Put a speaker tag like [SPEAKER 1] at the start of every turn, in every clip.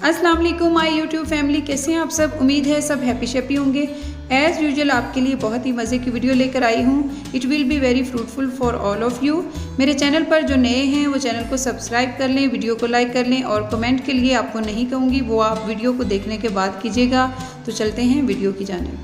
[SPEAKER 1] अस्सलाम वालेकुम my YouTube family, कैसे हैं आप सब। उम्मीद है सब हैप्पी शैप्पी होंगे। एज़ यूजुअल आपके लिए बहुत ही मज़े की वीडियो लेकर आई हूँ। It will be very fruitful for all of you. मेरे चैनल पर जो नए हैं वो चैनल को सब्सक्राइब कर लें, वीडियो को लाइक कर लें और कमेंट के लिए आपको नहीं कहूँगी, वो आप वीडियो को देखने के बाद कीजिएगा। तो चलते हैं वीडियो की जानिब।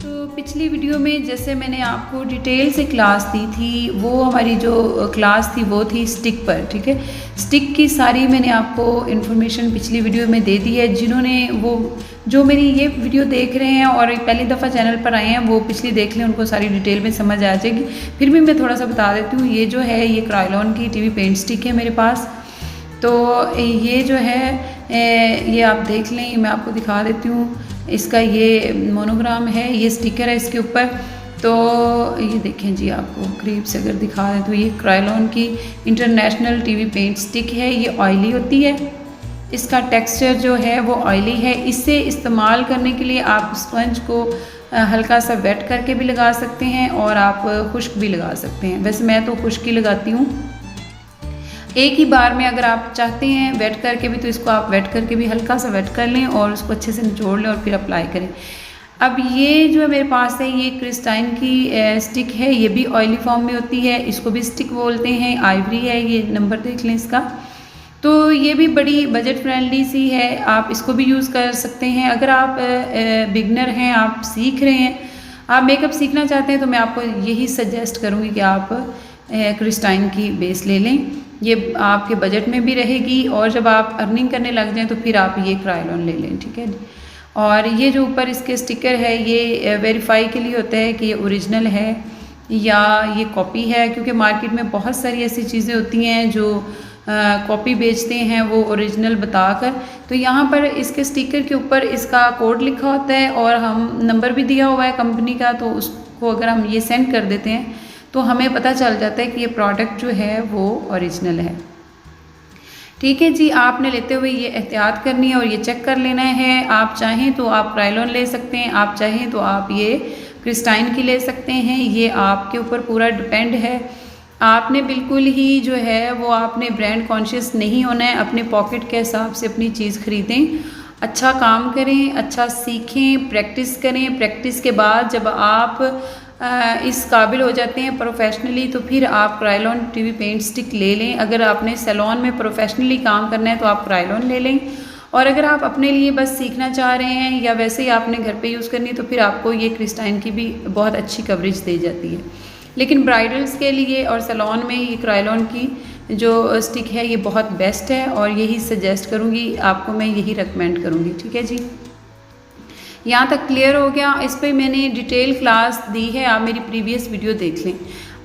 [SPEAKER 1] तो पिछली वीडियो में जैसे मैंने आपको डिटेल से क्लास दी थी, वो हमारी जो क्लास थी वो थी स्टिक पर। ठीक है, स्टिक की सारी मैंने आपको इन्फॉर्मेशन पिछली वीडियो में दे दी है। जिन्होंने वो जो मेरी ये वीडियो देख रहे हैं और पहली दफ़ा चैनल पर आए हैं वो पिछली देख लें, उनको सारी डिटेल में समझ आ जाएगी। फिर भी मैं थोड़ा सा बता देती हूँ। ये जो है ये क्रायोलॉन की टीवी पेंट स्टिक है मेरे पास। तो ये जो है ये आप देख लें, मैं आपको दिखा देती हूँ। इसका ये मोनोग्राम है, ये स्टिकर है इसके ऊपर। तो ये देखें जी, आपको करीब से अगर दिखा दें तो ये क्रायोलॉन की इंटरनेशनल टीवी पेंट स्टिक है। ये ऑयली होती है, इसका टेक्सचर जो है वो ऑयली है। इससे इस्तेमाल करने के लिए आप स्पंज को हल्का सा वेट करके भी लगा सकते हैं और आप खुश्क भी लगा सकते हैं। वैसे मैं तो खुश्क ही लगाती हूँ एक ही बार में। अगर आप चाहते हैं वेट करके भी तो इसको आप वेट करके भी हल्का सा वेट कर लें और उसको अच्छे से निचोड़ लें और फिर अप्लाई करें। अब ये जो मेरे पास है ये क्रिस्टाइन की स्टिक है। ये भी ऑयली फॉर्म में होती है, इसको भी स्टिक बोलते हैं। आइवरी है, ये नंबर देख लें इसका। तो ये भी बड़ी बजट फ्रेंडली सी है, आप इसको भी यूज़ कर सकते हैं। अगर आप बिगनर हैं, आप सीख रहे हैं, आप मेकअप सीखना चाहते हैं तो मैं आपको यही सजेस्ट करूँगी कि आप क्रिस्टाइन की बेस ले लें। ये आपके बजट में भी रहेगी और जब आप अर्निंग करने लग जाएं तो फिर आप ये क्रायोलॉन ले लें। ठीक है, और ये जो ऊपर इसके स्टिकर है ये वेरीफाई के लिए होता है कि ये ओरिजिनल है या ये कॉपी है, क्योंकि मार्केट में बहुत सारी ऐसी चीज़ें होती हैं जो कॉपी बेचते हैं वो ओरिजिनल बताकर। तो यहाँ पर इसके स्टिकर के ऊपर इसका कोड लिखा होता है और हम नंबर भी दिया हुआ है कंपनी का, तो उसको अगर हम ये सेंड कर देते हैं तो हमें पता चल जाता है कि ये प्रोडक्ट जो है वो ओरिजिनल है। ठीक है जी, आपने लेते हुए ये एहतियात करनी है और ये चेक कर लेना है। आप चाहें तो आप क्रायोलॉन ले सकते हैं, आप चाहें तो आप ये क्रिस्टाइन की ले सकते हैं। ये आपके ऊपर पूरा डिपेंड है। आपने बिल्कुल ही जो है वो आपने ब्रांड कॉन्शियस नहीं होना है। अपने पॉकेट के हिसाब से अपनी चीज़ खरीदें, अच्छा काम करें, अच्छा सीखें, प्रैक्टिस करें। प्रैक्टिस के बाद जब आप इस काबिल हो जाते हैं प्रोफेशनली तो फिर आप क्रायोलॉन टीवी पेंट स्टिक ले लें। अगर आपने सैलून में प्रोफेशनली काम करना है तो आप क्रायोलॉन ले लें, और अगर आप अपने लिए बस सीखना चाह रहे हैं या वैसे ही आपने घर पे यूज़ करनी है तो फिर आपको ये क्रिस्टाइन की भी बहुत अच्छी कवरेज दी जाती है। लेकिन ब्राइडल्स के लिए और सैलून में ये क्रायोलॉन की जो स्टिक है ये बहुत बेस्ट है और यही सजेस्ट करूँगी आपको, मैं यही रिकमेंड करूँगी। ठीक है जी, यहाँ तक क्लियर हो गया। इस पर मैंने डिटेल क्लास दी है, आप मेरी प्रीवियस वीडियो देख लें।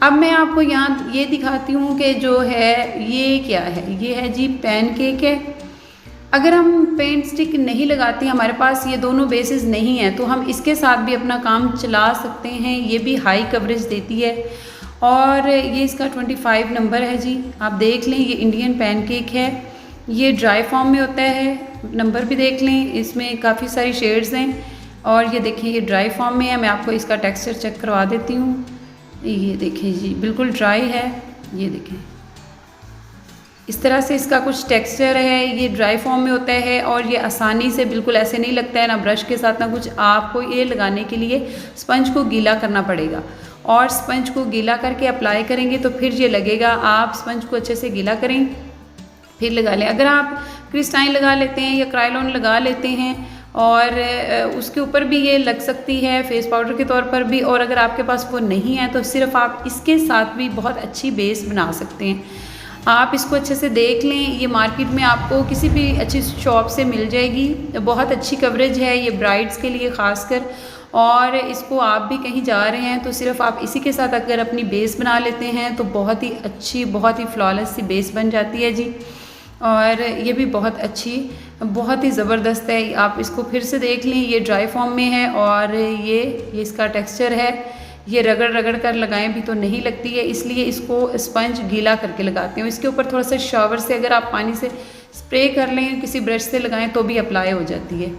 [SPEAKER 1] अब मैं आपको यहाँ ये दिखाती हूँ कि जो है ये क्या है। ये है जी पैनकेक है। अगर हम पेंट स्टिक नहीं लगाते, हमारे पास ये दोनों बेसिस नहीं है, तो हम इसके साथ भी अपना काम चला सकते हैं। ये भी हाई कवरेज देती है और ये इसका 25 नंबर है जी, आप देख लें। ये इंडियन पैनकेक है, ये ड्राई फॉर्म में होता है। नंबर भी देख लें, इसमें काफ़ी सारी शेड्स हैं और ये देखिए ये ड्राई फॉर्म में है। मैं आपको इसका टेक्सचर चेक करवा देती हूँ। ये देखिए जी बिल्कुल ड्राई है, ये देखें इस तरह से इसका कुछ टेक्सचर है। ये ड्राई फॉर्म में होता है और ये आसानी से बिल्कुल ऐसे नहीं लगता है, ना ब्रश के साथ ना कुछ। आपको ये लगाने के लिए स्पंज को गीला करना पड़ेगा और स्पंज को गीला करके अप्लाई करेंगे तो फिर ये लगेगा। आप स्पंज को अच्छे से गीला करें फिर लगा लें। अगर आप क्रिस्टाइन लगा लेते हैं या क्रायोलॉन लगा लेते हैं और उसके ऊपर भी ये लग सकती है फेस पाउडर के तौर पर भी, और अगर आपके पास वो नहीं है तो सिर्फ आप इसके साथ भी बहुत अच्छी बेस बना सकते हैं। आप इसको अच्छे से देख लें, ये मार्केट में आपको किसी भी अच्छी शॉप से मिल जाएगी। बहुत अच्छी कवरेज है ये ब्राइड्स के लिए ख़ासकर, और इसको आप भी कहीं जा रहे हैं तो सिर्फ आप इसी के साथ अगर अपनी बेस बना लेते हैं तो बहुत ही अच्छी, बहुत ही फ्लॉलेस सी बेस बन जाती है जी। और ये भी बहुत अच्छी, बहुत ही ज़बरदस्त है। आप इसको फिर से देख लें, ये ड्राई फॉर्म में है और ये इसका टेक्सचर है। ये रगड़ रगड़ कर लगाएं भी तो नहीं लगती है, इसलिए इसको स्पंज गीला करके लगाते हैं। इसके ऊपर थोड़ा सा शावर से अगर आप पानी से स्प्रे कर लें, किसी ब्रश से लगाएं तो भी अप्लाई हो जाती है।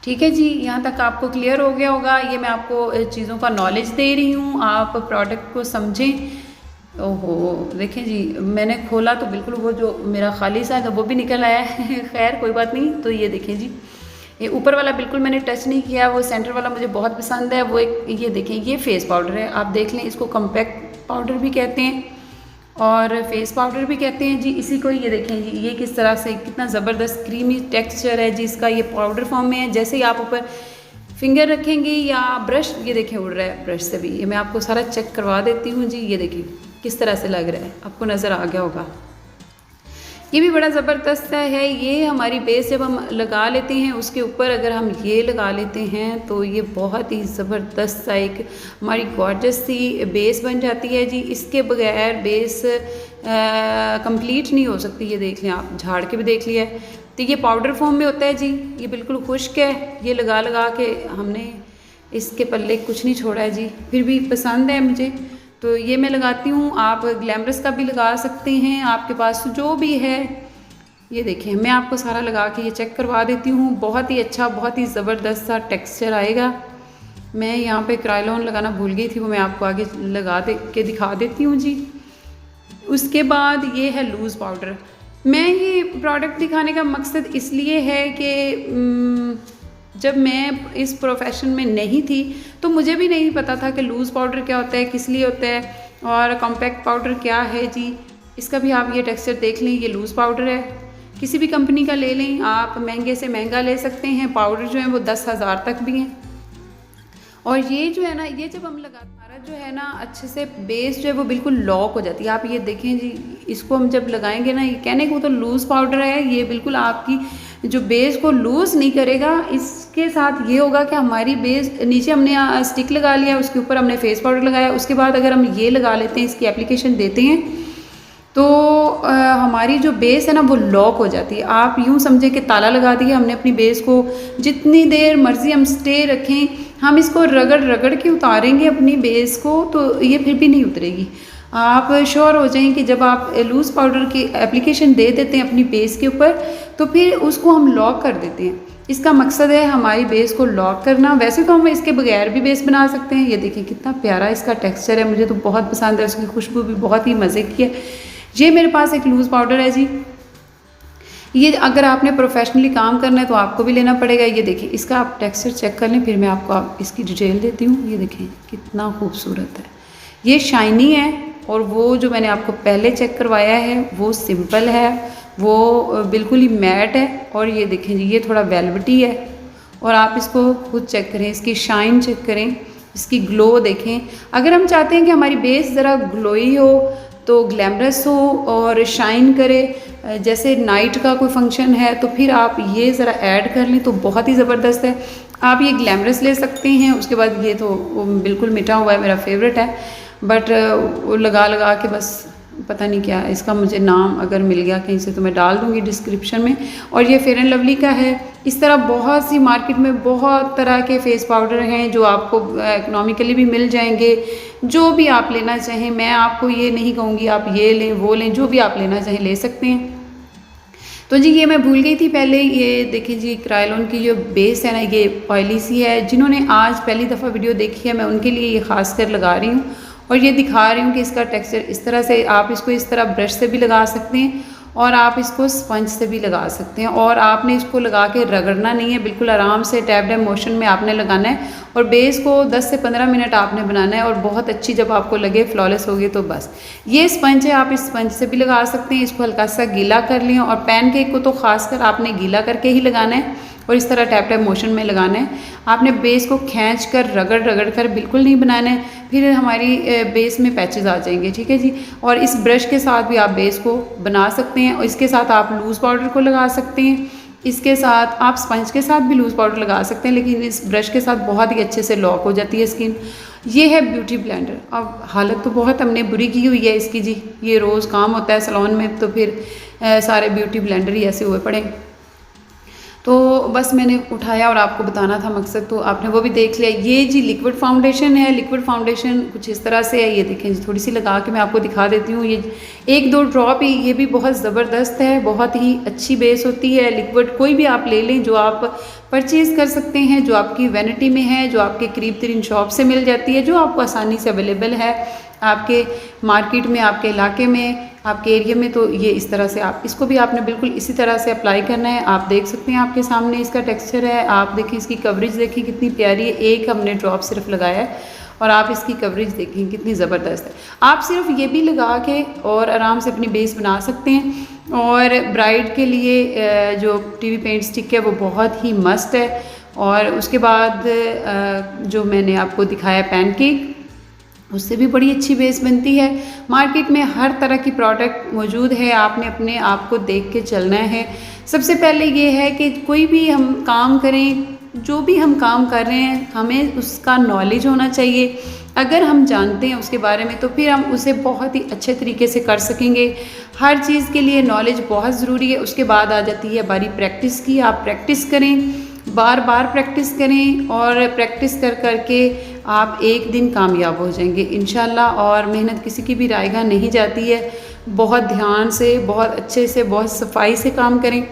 [SPEAKER 1] ठीक है जी, यहाँ तक आपको क्लियर हो गया होगा। ये मैं आपको चीज़ों का नॉलेज दे रही हूँ, आप प्रोडक्ट को समझें। ओहो देखें जी, मैंने खोला तो बिल्कुल वो जो मेरा खाली सा था वो भी निकल आया है। खैर कोई बात नहीं। तो ये देखें जी, ये ऊपर वाला बिल्कुल मैंने टच नहीं किया, वो सेंटर वाला मुझे बहुत पसंद है। वो एक ये देखें, ये फेस पाउडर है, आप देख लें, इसको कॉम्पैक्ट पाउडर भी कहते हैं और फेस पाउडर भी कहते हैं जी इसी को। ये देखें जी, ये किस तरह से कितना ज़बरदस्त क्रीमी टेक्सचर है जी इसका। ये पाउडर फॉर्म में है, जैसे ही आप ऊपर फिंगर रखेंगे या ब्रश, ये देखें उड़ रहा है ब्रश से भी। ये मैं आपको सारा चेक करवा देती हूँ जी। ये देखें किस तरह से लग रहा है, आपको नज़र आ गया होगा। ये भी बड़ा ज़बरदस्त है। ये हमारी बेस जब हम लगा लेते हैं उसके ऊपर अगर हम ये लगा लेते हैं तो ये बहुत ही ज़बरदस्त सा एक हमारी गॉर्जस सी बेस बन जाती है जी। इसके बगैर बेस कंप्लीट नहीं हो सकती। ये देख लें आप, झाड़ के भी देख लिया है। तो ये पाउडर फॉर्म में होता है जी, ये बिल्कुल खुश्क है। ये लगा लगा के हमने इसके पल्ले कुछ नहीं छोड़ा है जी, फिर भी पसंद है मुझे तो ये मैं लगाती हूँ। आप ग्लैमरस का भी लगा सकते हैं, आपके पास जो भी है। ये देखें, मैं आपको सारा लगा के ये चेक करवा देती हूँ। बहुत ही अच्छा, बहुत ही ज़बरदस्त सा टेक्सचर आएगा। मैं यहाँ पे क्रायोन लगाना भूल गई थी, वो मैं आपको आगे लगा के दिखा देती हूँ जी। उसके बाद ये है लूज़ पाउडर। मैं ये प्रोडक्ट दिखाने का मकसद इसलिए है कि जब मैं इस प्रोफेशन में नहीं थी तो मुझे भी नहीं पता था कि लूज़ पाउडर क्या होता है, किस लिए होता है, और कॉम्पैक्ट पाउडर क्या है जी। इसका भी आप ये टेक्सचर देख लें। ये लूज़ पाउडर है, किसी भी कंपनी का ले लें आप, महंगे से महंगा ले सकते हैं। पाउडर जो है वो 10,000 तक भी हैं। और ये जो है ना, ये जब हम लगातार जो है ना अच्छे से बेस जो है वो बिल्कुल लॉक हो जाती है। आप ये देखें जी, इसको हम जब लगाएंगे ना, ये कहने को तो लूज़ पाउडर है, ये बिल्कुल आपकी जो बेस को लूज़ नहीं करेगा। इसके साथ ये होगा कि हमारी बेस, नीचे हमने स्टिक लगा लिया, उसके ऊपर हमने फेस पाउडर लगाया, उसके बाद अगर हम ये लगा लेते हैं, इसकी एप्लीकेशन देते हैं तो हमारी जो बेस है ना वो लॉक हो जाती है। आप यूँ समझें कि ताला लगा दिया हमने अपनी बेस को, जितनी देर मर्ज़ी हम स्टे रखें, हम इसको रगड़ रगड़ के उतारेंगे अपनी बेस को तो ये फिर भी नहीं उतरेगी। आप श्योर हो जाएं कि जब आप लूज़ पाउडर की एप्लीकेशन दे देते हैं अपनी बेस के ऊपर तो फिर उसको हम लॉक कर देते हैं। इसका मकसद है हमारी बेस को लॉक करना। वैसे तो हम इसके बगैर भी बेस बना सकते हैं। ये देखिए कितना प्यारा इसका टेक्सचर है, मुझे तो बहुत पसंद है। उसकी खुशबू भी बहुत ही मज़े की है। ये मेरे पास एक लूज़ पाउडर है जी। ये अगर आपने प्रोफेशनली काम करना है तो आपको भी लेना पड़ेगा। ये देखिए, इसका आप टेक्सचर चेक कर लें, फिर मैं आपको इसकी डिटेल देती हूँ। ये देखें कितना खूबसूरत है, ये शाइनी है। और वो जो मैंने आपको पहले चेक करवाया है वो सिंपल है, वो बिल्कुल ही मैट है। और ये देखें जी, ये थोड़ा वेलवेटी है। और आप इसको खुद चेक करें, इसकी शाइन चेक करें, इसकी ग्लो देखें। अगर हम चाहते हैं कि हमारी बेस ज़रा ग्लोई हो तो ग्लैमरस हो और शाइन करे, जैसे नाइट का कोई फंक्शन है तो फिर आप ये ज़रा ऐड कर लें तो बहुत ही ज़बरदस्त है। आप ये ग्लैमरस ले सकते हैं। उसके बाद ये तो बिल्कुल मिटा हुआ है, मेरा फेवरेट है, बट वो लगा लगा के बस पता नहीं क्या इसका, मुझे नाम अगर मिल गया कहीं से तो मैं डाल दूँगी डिस्क्रिप्शन में। और ये फेयर एंड लवली का है। इस तरह बहुत सी मार्केट में बहुत तरह के फेस पाउडर हैं जो आपको इकोनॉमिकली भी मिल जाएंगे, जो भी आप लेना चाहें। मैं आपको ये नहीं कहूँगी आप ये लें वो लें, जो भी आप लेना चाहें ले सकते हैं। तो जी ये मैं भूल गई थी पहले, ये देखिए जी क्रायोन की जो बेस है ना ये ऑयली सी है। जिन्होंने आज पहली दफ़ा वीडियो देखी है मैं उनके लिए ये ख़ास कर लगा रही हूँ और ये दिखा रही हूँ कि इसका टेक्सचर इस तरह से, आप इसको इस तरह ब्रश से भी लगा सकते हैं और आप इसको स्पंज से भी लगा सकते हैं। और आपने इसको लगा के रगड़ना नहीं है, बिल्कुल आराम से टैप डैप मोशन में आपने लगाना है और बेस को 10 से 15 मिनट आपने बनाना है। और बहुत अच्छी जब आपको लगे फ्लॉलेस होगी तो बस ये स्पंज है, आप इस स्पंज से भी लगा सकते हैं। इसको हल्का सा गीला कर लें और पैनकेक को तो खासकर आपने गीला करके ही लगाना है और इस तरह टैप टैप मोशन में लगाना है। आपने बेस को खींच कर रगड़ रगड़ कर बिल्कुल नहीं बनाना है, फिर हमारी बेस में पैचेस आ जाएंगे। ठीक है जी। और इस ब्रश के साथ भी आप बेस को बना सकते हैं और इसके साथ आप लूज़ पाउडर को लगा सकते हैं। इसके साथ आप स्पंज के साथ भी लूज़ पाउडर लगा सकते हैं, लेकिन इस ब्रश के साथ बहुत ही अच्छे से लॉक हो जाती है स्किन। ये है ब्यूटी ब्लेंडर। अब हालत तो बहुत हमने बुरी की हुई है इसकी जी, ये रोज़ काम होता है सैलून में तो फिर सारे ब्यूटी ब्लेंडर ही ऐसे हुए पड़े। तो बस मैंने उठाया और आपको बताना था मकसद, तो आपने वो भी देख लिया। ये जी लिक्विड फाउंडेशन है। लिक्विड फाउंडेशन कुछ इस तरह से है, ये देखें जी, थोड़ी सी लगा के मैं आपको दिखा देती हूँ। ये 1-2 ड्रॉप ही, ये भी बहुत ज़बरदस्त है, बहुत ही अच्छी बेस होती है। लिक्विड कोई भी आप ले लें जो आप परचेज़ कर सकते हैं, जो आपकी वैनिटी में है, जो आपके करीब तरीन शॉप से मिल जाती है, जो आपको आसानी से अवेलेबल है आपके मार्केट में, आपके इलाके में, आपके एरिया में। तो ये इस तरह से आप इसको भी आपने बिल्कुल इसी तरह से अप्लाई करना है। आप देख सकते हैं आपके सामने इसका टेक्सचर है, आप देखें इसकी कवरेज देखें कितनी प्यारी है। एक हमने ड्रॉप सिर्फ लगाया है और आप इसकी कवरेज देखें कितनी ज़बरदस्त है। आप सिर्फ ये भी लगा के और आराम से अपनी बेस बना सकते हैं। और ब्राइड के लिए जो टीवी पेंट स्टिक है वो बहुत ही मस्त है। और उसके बाद जो मैंने आपको दिखाया पैनकेक, उससे भी बड़ी अच्छी बेस बनती है। मार्केट में हर तरह की प्रोडक्ट मौजूद है, आपने अपने आप को देख के चलना है। सबसे पहले ये है कि कोई भी हम काम करें, जो भी हम काम कर रहे हैं, हमें उसका नॉलेज होना चाहिए। अगर हम जानते हैं उसके बारे में तो फिर हम उसे बहुत ही अच्छे तरीके से कर सकेंगे। हर चीज़ के लिए नॉलेज बहुत ज़रूरी है। उसके बाद आ जाती है बारी प्रैक्टिस की। आप प्रैक्टिस करें, बार बार प्रैक्टिस करें और प्रैक्टिस कर करके आप एक दिन कामयाब हो जाएंगे इंशाल्लाह। और मेहनत किसी की भी रायगा नहीं जाती है। बहुत ध्यान से, बहुत अच्छे से, बहुत सफाई से काम करें।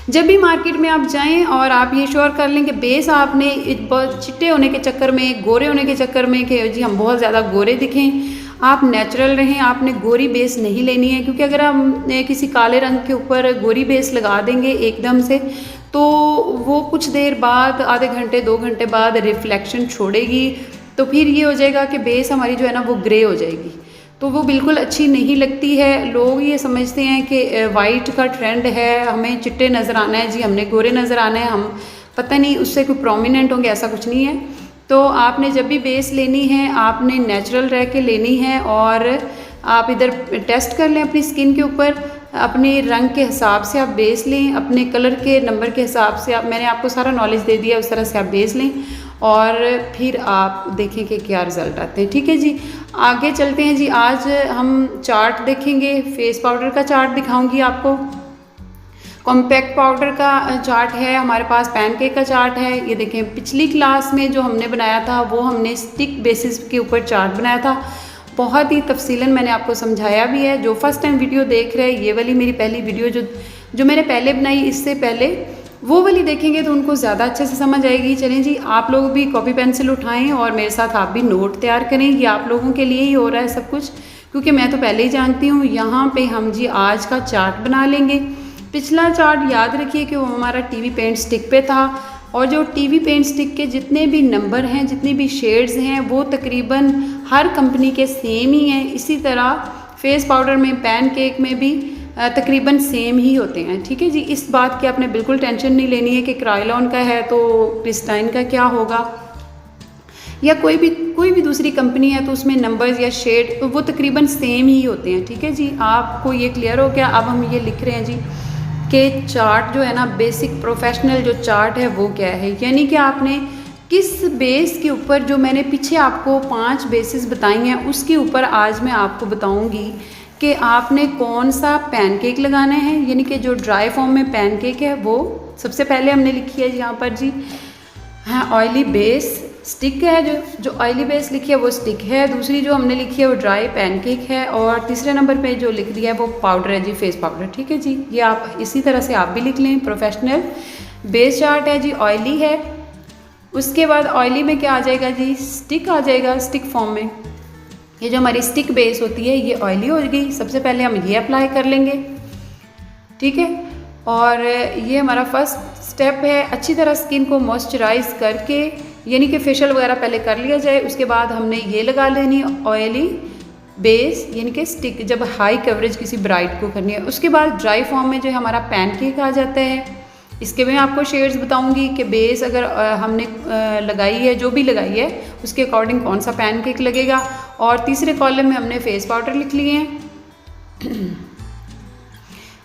[SPEAKER 1] जब भी मार्केट में आप जाएं और आप ये श्योर कर लें कि बेस आपने बहुत चिट्टे होने के चक्कर में, गोरे होने के चक्कर में कि जी हम बहुत ज़्यादा गोरे दिखें, आप नेचुरल रहें। आपने गोरी बेस नहीं लेनी है, क्योंकि अगर हम किसी काले रंग के ऊपर गोरी बेस लगा देंगे एकदम से तो वो कुछ देर बाद, आधे घंटे 2 घंटे बाद रिफ्लेक्शन छोड़ेगी। तो फिर ये हो जाएगा कि बेस हमारी जो है ना वो ग्रे हो जाएगी, तो वो बिल्कुल अच्छी नहीं लगती है। लोग ये समझते हैं कि वाइट का ट्रेंड है, हमें चिट्टे नज़र आना है, जी हमने गोरे नज़र आना है, हम पता नहीं उससे कोई प्रोमिनेंट होंगे, ऐसा कुछ नहीं है। तो आपने जब भी बेस लेनी है आपने नेचुरल रह के लेनी है। और आप इधर टेस्ट कर लें अपनी स्किन के ऊपर, अपने रंग के हिसाब से आप बेस लें, अपने कलर के नंबर के हिसाब से। मैंने आपको सारा नॉलेज दे दिया, उस तरह से आप बेस लें और फिर आप देखें कि क्या रिज़ल्ट आते हैं। ठीक है जी, आगे चलते हैं जी। आज हम चार्ट देखेंगे, फेस पाउडर का चार्ट दिखाऊंगी आपको, कॉम्पैक्ट पाउडर का चार्ट है हमारे पास, पैनकेक का चार्ट है। ये देखें, पिछली क्लास में जो हमने बनाया था वो हमने स्टिक बेसिस के ऊपर चार्ट बनाया था। बहुत ही तफसीलन मैंने आपको समझाया भी है। जो फर्स्ट टाइम वीडियो देख रहे हैं, ये वाली मेरी पहली वीडियो जो मैंने पहले बनाई, इससे पहले वो वाली देखेंगे तो उनको ज़्यादा अच्छे से समझ आएगी। चलें जी, आप लोग भी कॉपी पेंसिल उठाएं और मेरे साथ आप भी नोट तैयार करें। ये आप लोगों के लिए ही हो रहा है सब कुछ, क्योंकि मैं तो पहले ही जानती हूँ। यहाँ पे हम जी आज का चार्ट बना लेंगे। पिछला चार्ट याद रखिए कि वो हमारा टीवी पेंट स्टिक पे था, और जो टीवी पेंट स्टिक के जितने भी नंबर हैं, जितनी भी शेड्स हैं, वो तकरीबन हर कंपनी के सेम ही हैं। इसी तरह फेस पाउडर में, पैनकेक में भी तकरीबन सेम ही होते हैं। ठीक है जी, इस बात की आपने बिल्कुल टेंशन नहीं लेनी है कि क्रायोलॉन का है तो क्रिस्टाइन का क्या होगा, या कोई भी दूसरी कंपनी है तो उसमें नंबर्स या शेड तो वो तकरीबन सेम ही होते हैं। ठीक है जी, आपको ये क्लियर हो गया। अब हम ये लिख रहे हैं जी कि चार्ट जो है ना, बेसिक प्रोफेशनल जो चार्ट है वो क्या है, यानी कि आपने किस बेस के ऊपर, जो मैंने पीछे आपको 5 बेसिस बताई हैं उसके ऊपर आज मैं आपको बताऊंगी कि आपने कौन सा पैनकेक लगाना है। यानी कि जो ड्राई फॉर्म में पैनकेक है वो सबसे पहले हमने लिखी है यहाँ पर जी, हाँ ऑयली बेस स्टिक है। जो ऑयली बेस लिखी है वो स्टिक है, दूसरी जो हमने लिखी है वो ड्राई पैनकेक है, और तीसरे नंबर पे जो लिख दिया है वो पाउडर है जी, फेस पाउडर। ठीक है जी, ये आप इसी तरह से आप भी लिख लें। प्रोफेशनल बेस चार्ट है जी, ऑयली है। उसके बाद ऑयली में क्या आ जाएगा जी, स्टिक आ जाएगा। स्टिक फॉर्म में ये जो हमारी स्टिक बेस होती है ये ऑयली हो गई। सबसे पहले हम ये अप्लाई कर लेंगे, ठीक है। और ये हमारा फर्स्ट स्टेप है, अच्छी तरह स्किन को मॉइस्चराइज करके, यानी कि फेशियल वगैरह पहले कर लिया जाए। उसके बाद हमने ये लगा लेनी ऑयली बेस, यानी कि स्टिक, जब हाई कवरेज किसी ब्राइड को करनी है। उसके बाद ड्राई फॉर्म में जो हमारा पैनकेक आ जाता है। इसके मैं आपको शेड्स बताऊंगी कि बेस अगर हमने लगाई है, जो भी लगाई है उसके अकॉर्डिंग कौन सा पैनकेक लगेगा। और तीसरे कॉलम में हमने फेस पाउडर लिख लिए हैं।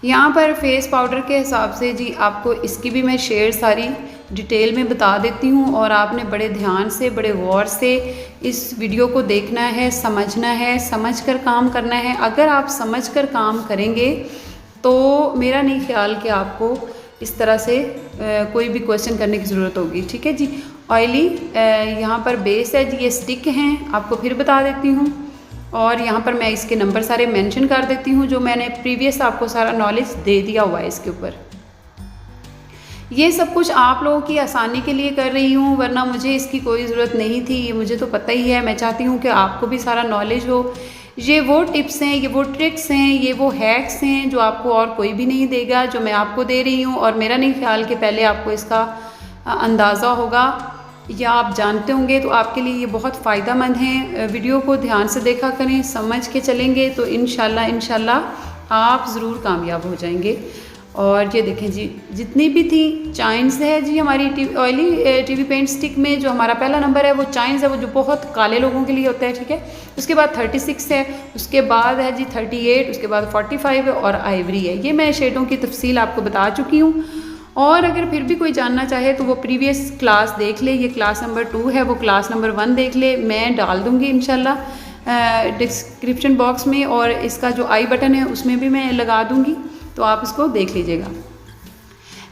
[SPEAKER 1] यहाँ पर फेस पाउडर के हिसाब से जी आपको इसकी भी मैं शेड सारी डिटेल में बता देती हूँ, और आपने बड़े ध्यान से, बड़े गौर से इस वीडियो को देखना है, समझना है, समझ कर काम करना है। अगर आप समझ कर काम करेंगे तो मेरा नहीं ख्याल कि आपको इस तरह से कोई भी क्वेश्चन करने की ज़रूरत होगी। ठीक है जी, ऑयली यहाँ पर बेस है जी, ये स्टिक हैं, आपको फिर बता देती हूँ। और यहाँ पर मैं इसके नंबर सारे मेंशन कर देती हूँ, जो मैंने प्रीवियस आपको सारा नॉलेज दे दिया हुआ है इसके ऊपर। ये सब कुछ आप लोगों की आसानी के लिए कर रही हूँ, वरना मुझे इसकी कोई ज़रूरत नहीं थी। ये मुझे तो पता ही है। मैं चाहती हूँ कि आपको भी सारा नॉलेज हो। ये वो टिप्स हैं, ये वो ट्रिक्स हैं, ये वो हैक्स हैं जो आपको और कोई भी नहीं देगा, जो मैं आपको दे रही हूँ। और मेरा नहीं ख्याल कि पहले आपको इसका अंदाज़ा होगा या आप जानते होंगे, तो आपके लिए ये बहुत फ़ायदेमंद हैं। वीडियो को ध्यान से देखा करें, समझ के चलेंगे तो इंशाल्लाह आप ज़रूर कामयाब हो जाएंगे। और ये देखें जी, जितनी भी थी चाइन्स है जी हमारी ऑयली टीवी पेंट स्टिक में। जो हमारा पहला नंबर है वो चाइन्स है, वो जो बहुत काले लोगों के लिए होता है, ठीक है। उसके बाद 36 है, उसके बाद है जी 38, उसके बाद 45 है और आइवरी है। ये मैं शेडों की तफसील आपको बता चुकी हूँ। और अगर फिर भी कोई जानना चाहे तो वो प्रीवियस क्लास देख ले। ये क्लास नंबर 2 है, वो क्लास नंबर 1 देख ले। मैं डाल दूँगी इंशाल्लाह डिस्क्रिप्शन बॉक्स में, और इसका जो आई बटन है उसमें भी मैं लगा दूँगी, तो आप इसको देख लीजिएगा।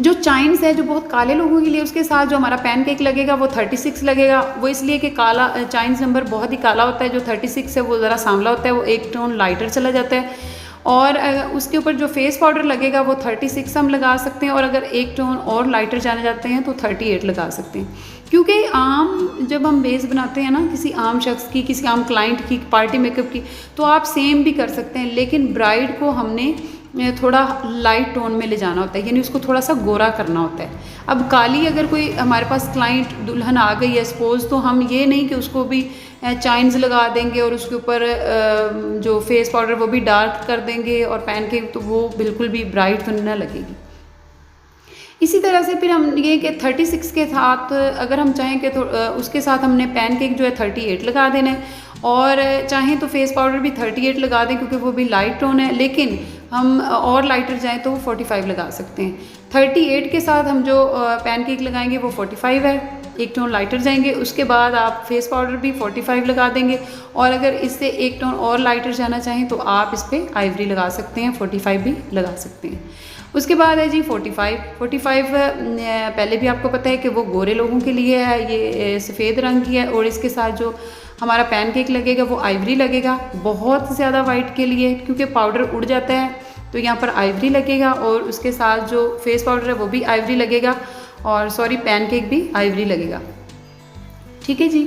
[SPEAKER 1] जो चाइन्स है जो बहुत काले लोगों के लिए, उसके साथ जो हमारा पैनकेक लगेगा वो 36 लगेगा। वो इसलिए कि काला चाइन्स नंबर बहुत ही काला होता है। जो 36 है वो ज़रा सांवला होता है, वो एक टोन लाइटर चला जाता है। और उसके ऊपर जो फेस पाउडर लगेगा वो 36 हम लगा सकते हैं, और अगर एक टोन और लाइटर जाने जाते हैं तो 38 लगा सकते हैं। क्योंकि आम जब हम बेस बनाते हैं ना किसी आम शख्स की, किसी आम क्लाइंट की पार्टी मेकअप की, तो आप सेम भी कर सकते हैं, लेकिन ब्राइड को हमने थोड़ा लाइट टोन में ले जाना होता है, यानी उसको थोड़ा सा गोरा करना होता है। अब काली अगर कोई हमारे पास क्लाइंट दुल्हन आ गई है सपोज, तो हम ये नहीं कि उसको भी चाइन्स लगा देंगे और उसके ऊपर जो फेस पाउडर वो भी डार्क कर देंगे और पैनकेक, तो वो बिल्कुल भी ब्राइट तो ना लगेगी। इसी तरह से फिर हम ये कि 36 के साथ अगर हम चाहें कि तो उसके साथ हमने पैनकेक जो है 38 लगा देना है, और चाहें तो फेस पाउडर भी 38 लगा दें क्योंकि वो भी लाइट टोन है, लेकिन हम और लाइटर जाएं तो वो 45 लगा सकते हैं। 38 के साथ हम जो पैनकेक लगाएंगे वो 45 है, एक टोन लाइटर जाएंगे। उसके बाद आप फेस पाउडर भी 45 लगा देंगे, और अगर इससे एक टोन और लाइटर जाना चाहें तो आप इस पर आइवरी लगा सकते हैं, 45 भी लगा सकते हैं। उसके बाद है जी 45 पहले भी आपको पता है कि वो गोरे लोगों के लिए है, ये सफ़ेद रंग की है। और इसके साथ जो हमारा पैनकेक लगेगा वो आइवरी लगेगा, बहुत ज़्यादा वाइट के लिए, क्योंकि पाउडर उड़ जाता है तो यहाँ पर आइवरी लगेगा। और उसके साथ जो फेस पाउडर है वो भी आइवरी लगेगा, और सॉरी पैनकेक भी आइवरी लगेगा। ठीक है जी,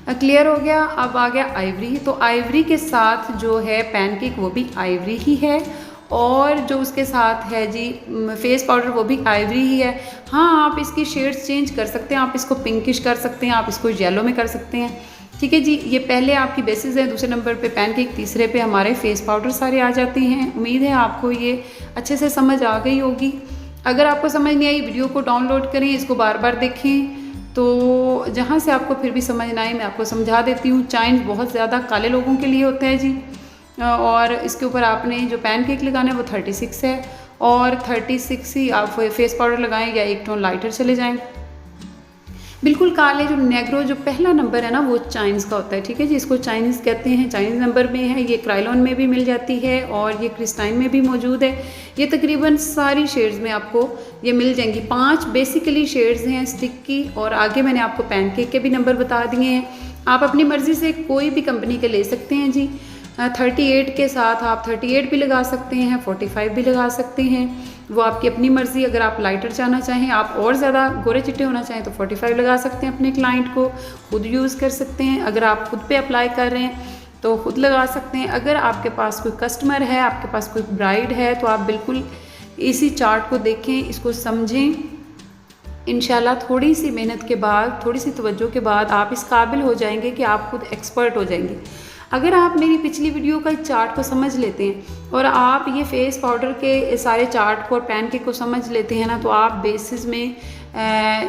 [SPEAKER 1] क्लियर हो गया। अब आ गया आइवरी। तो आइवरी के साथ जो है पैनकेक वो भी आइवरी ही है, और जो उसके साथ है जी फेस पाउडर वो भी आइवरी ही है। हाँ, आप इसकी शेड्स चेंज कर सकते हैं, आप इसको पिंकिश कर सकते हैं, आप इसको येलो में कर सकते हैं। ठीक है जी, ये पहले आपकी बेसिस है, दूसरे नंबर पे पैनकेक, तीसरे पे हमारे फेस पाउडर सारे आ जाते हैं। उम्मीद है आपको ये अच्छे से समझ आ गई होगी। अगर आपको समझ नहीं आई, वीडियो को डाउनलोड करें, इसको बार बार देखें, तो जहाँ से आपको फिर भी समझ ना आए मैं आपको समझा देती हूँ। चाइन्स बहुत ज़्यादा काले लोगों के लिए होता है जी, और इसके ऊपर आपने जो पैनकेक लगाना है वो 36 है, और 36 ही आप फेस पाउडर लगाएं या एक टोन लाइटर चले जाएं। बिल्कुल काले जो नेग्रो जो पहला नंबर है ना वो चाइन्स का होता है। ठीक है जी, इसको चाइनीज़ कहते हैं, चाइनीज़ नंबर में है। ये क्राइलॉन में भी मिल जाती है और ये क्रिस्टाइन में भी मौजूद है। ये तकरीबन सारी शेड्स में आपको ये मिल जाएंगी। 5 बेसिकली शेड्स हैं स्टिक की, और आगे मैंने आपको पैनकेक के भी नंबर बता दिए हैं। आप अपनी मर्ज़ी से कोई भी कंपनी के ले सकते हैं जी। 38 के साथ आप 38 भी लगा सकते हैं, 45 भी लगा सकते हैं, वो आपकी अपनी मर्ज़ी। अगर आप लाइटर चाहना चाहें, आप और ज़्यादा गोरे चिट्टे होना चाहें तो 45 लगा सकते हैं। अपने क्लाइंट को खुद यूज़ कर सकते हैं। अगर आप खुद पे अप्लाई कर रहे हैं तो खुद लगा सकते हैं। अगर आपके पास कोई कस्टमर है, आपके पास कोई ब्राइड है, तो आप बिल्कुल इसी चार्ट को देखें, इसको समझें। इंशाल्लाह थोड़ी सी मेहनत के बाद, थोड़ी सी तवज्जो के बाद आप इस काबिल हो जाएंगे कि आप खुद एक्सपर्ट हो जाएंगे। अगर आप मेरी पिछली वीडियो का चार्ट को समझ लेते हैं और आप ये फेस पाउडर के सारे चार्ट को और पैनकेक को समझ लेते हैं ना, तो आप बेसिस में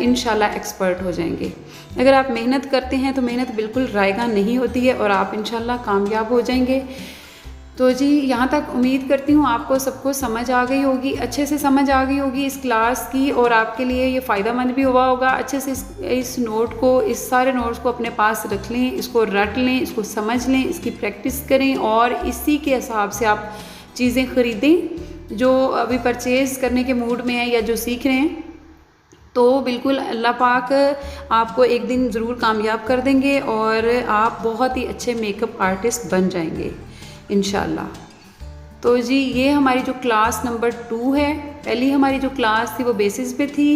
[SPEAKER 1] इंशाल्लाह एक्सपर्ट हो जाएंगे। अगर आप मेहनत करते हैं तो मेहनत बिल्कुल रायगा नहीं होती है, और आप इंशाल्लाह कामयाब हो जाएंगे। तो जी, यहाँ तक उम्मीद करती हूँ आपको सबको समझ आ गई होगी, अच्छे से समझ आ गई होगी इस क्लास की, और आपके लिए ये फ़ायदेमंद भी हुआ होगा। अच्छे से इस नोट को, इस सारे नोट्स को अपने पास रख लें, इसको रट लें, इसको समझ लें, इसकी प्रैक्टिस करें, और इसी के हिसाब से आप चीज़ें ख़रीदें जो अभी परचेज़ करने के मूड में हैं या जो सीख रहे हैं। तो बिल्कुल अल्लाह पाक आपको एक दिन ज़रूर कामयाब कर देंगे, और आप बहुत ही अच्छे मेकअप आर्टिस्ट बन जाएंगे इंशाल्लाह। तो जी, ये हमारी जो क्लास नंबर 2 है, पहली हमारी जो क्लास थी वो बेसिस पे थी,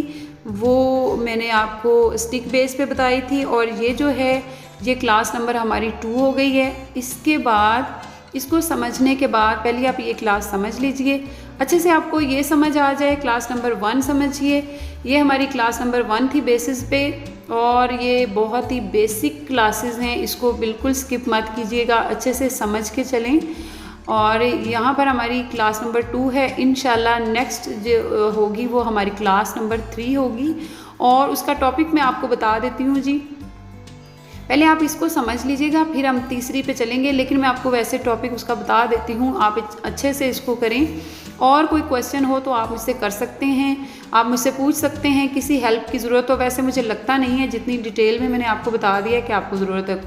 [SPEAKER 1] वो मैंने आपको स्टिक बेस पे बताई थी। और ये जो है ये क्लास नंबर हमारी 2 हो गई है। इसके बाद इसको समझने के बाद पहले आप ये क्लास समझ लीजिए, अच्छे से आपको ये समझ आ जाए। क्लास नंबर 1 समझिए, ये हमारी क्लास नंबर 1 थी बेसिस पे, और ये बहुत ही बेसिक क्लासेस हैं, इसको बिल्कुल स्किप मत कीजिएगा, अच्छे से समझ के चलें। और यहाँ पर हमारी क्लास नंबर 2 है। इंशाल्लाह नेक्स्ट जो होगी वो हमारी क्लास नंबर 3 होगी, और उसका टॉपिक मैं आपको बता देती हूँ जी। पहले आप इसको समझ लीजिएगा, फिर हम तीसरी पे चलेंगे, लेकिन मैं आपको वैसे टॉपिक उसका बता देती हूँ, आप अच्छे से इसको करें। और कोई क्वेश्चन हो तो आप मुझसे कर सकते हैं, आप मुझसे पूछ सकते हैं, किसी हेल्प की ज़रूरत हो। वैसे मुझे लगता नहीं है, जितनी डिटेल में मैंने आपको बता दिया कि आपको ज़रूरत है।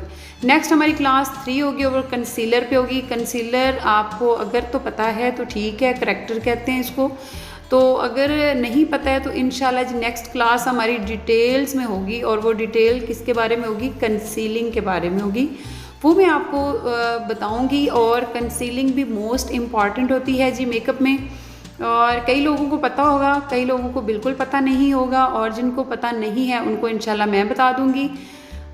[SPEAKER 1] नेक्स्ट हमारी क्लास 3 होगी और कंसीलर पे होगी। कंसीलर आपको अगर तो पता है तो ठीक है, करेक्टर कहते हैं इसको, तो अगर नहीं पता है तो इंशाल्लाह जी नेक्स्ट क्लास हमारी डिटेल्स में होगी, और वो डिटेल किसके बारे में होगी, कंसीलिंग के बारे में होगी, वो मैं आपको बताऊंगी। और कंसीलिंग भी मोस्ट इम्पॉर्टेंट होती है जी मेकअप में, और कई लोगों को पता होगा, कई लोगों को बिल्कुल पता नहीं होगा, और जिनको पता नहीं है उनको इंशाल्लाह मैं बता दूंगी।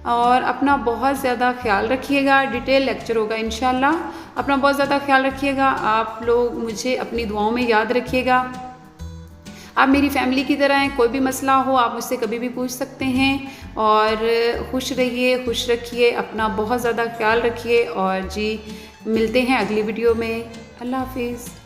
[SPEAKER 1] और अपना बहुत ज़्यादा ख्याल रखिएगा, डिटेल लेक्चर होगा इंशाल्लाह, अपना बहुत ज़्यादा ख्याल रखिएगा। आप लोग मुझे अपनी दुआओं में याद रखिएगा। आप मेरी फैमिली की तरह हैं, कोई भी मसला हो आप मुझसे कभी भी पूछ सकते हैं। और खुश रहिए, खुश रखिए, अपना बहुत ज़्यादा ख्याल रखिए। और जी मिलते हैं अगली वीडियो में। अल्लाह हाफिज़।